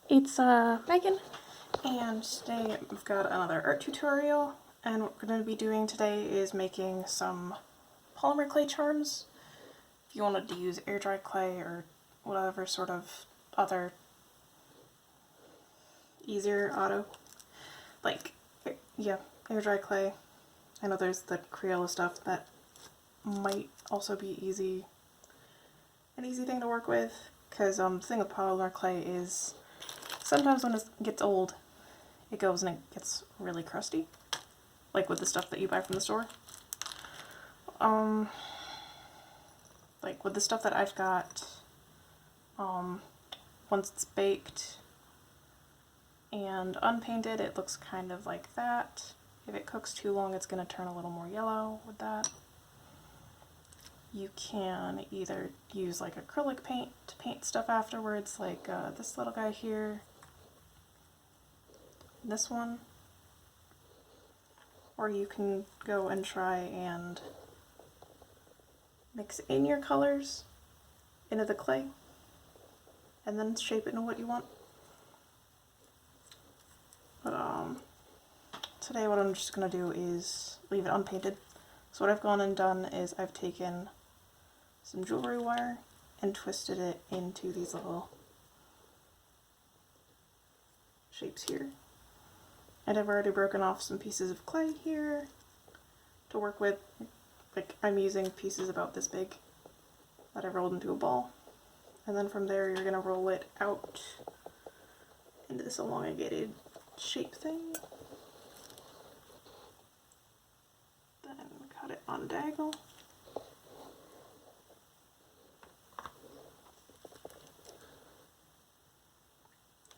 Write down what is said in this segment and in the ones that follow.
It's Megan, and today I've got another art tutorial, and what we're going to be doing today is making some polymer clay charms. If you wanted to use air dry clay or whatever sort of other easier auto, like, yeah, air dry clay. I know there's the Crayola stuff that might also be an easy thing to work with, because the thing with polymer clay is sometimes when it gets old, it goes and it gets really crusty, like with the stuff that you buy from the store. Like with the stuff that I've got, once it's baked and unpainted, it looks kind of like that. If it cooks too long, it's going to turn a little more yellow with that. You can either use like acrylic paint to paint stuff afterwards, like this little guy here, this one, or you can go and try and mix in your colors into the clay and then shape it into what you want. But today what I'm just going to do is leave it unpainted. So what I've gone and done is I've taken some jewelry wire and twisted it into these little shapes here. And I've already broken off some pieces of clay here to work with. Like, I'm using pieces about this big that I rolled into a ball. And then from there you're going to roll it out into this elongated shape thing. Then cut it on diagonal.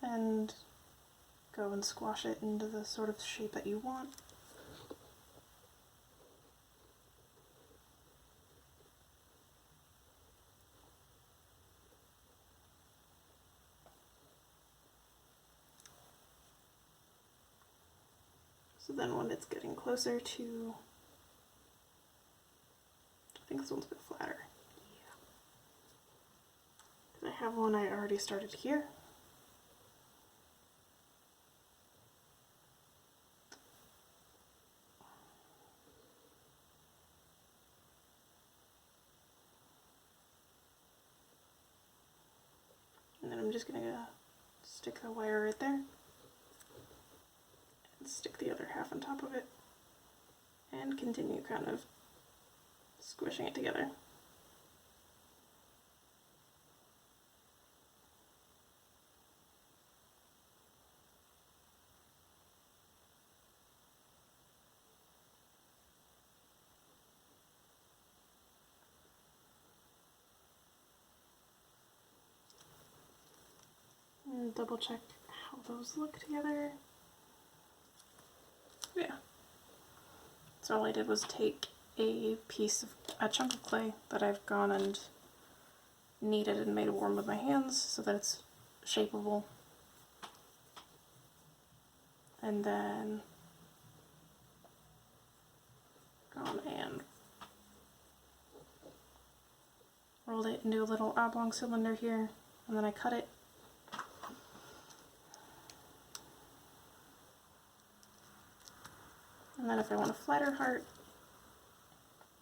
And go and squash it into the sort of shape that you want. So then when it's getting closer to, I think this one's a bit flatter. Yeah. I have one I already started here. And then I'm just going to stick the wire right there and stick the other half on top of it and continue kind of squishing it together. And double check how those look together. Yeah. So all I did was take a chunk of clay that I've gone and kneaded and made warm with my hands so that it's shapeable. And then gone and rolled it into a little oblong cylinder here, and then I cut it. And then if I want a flatter heart,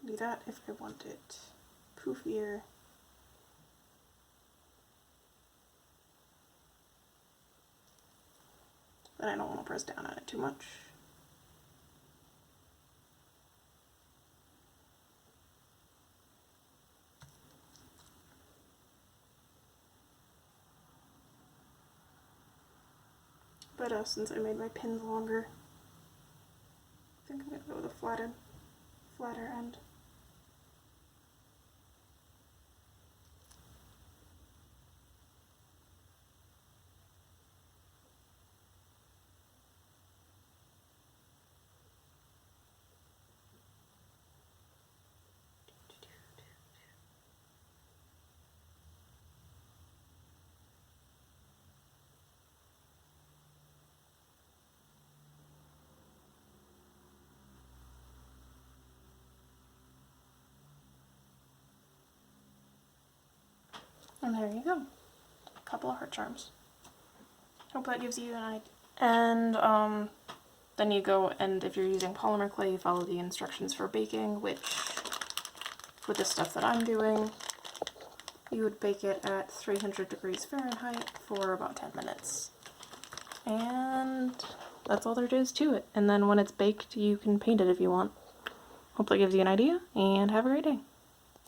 do that. If I want it poofier, but I don't want to press down on it too much. But since I made my pins longer, I think I'm going to go with a flatter end. And there you go, a couple of heart charms. Hope that gives you an idea. And then you go, and if you're using polymer clay, you follow the instructions for baking, which with the stuff that I'm doing, you would bake it at 300 degrees Fahrenheit for about 10 minutes. And that's all there is to it. And then when it's baked, you can paint it if you want. Hope that gives you an idea, and have a great day.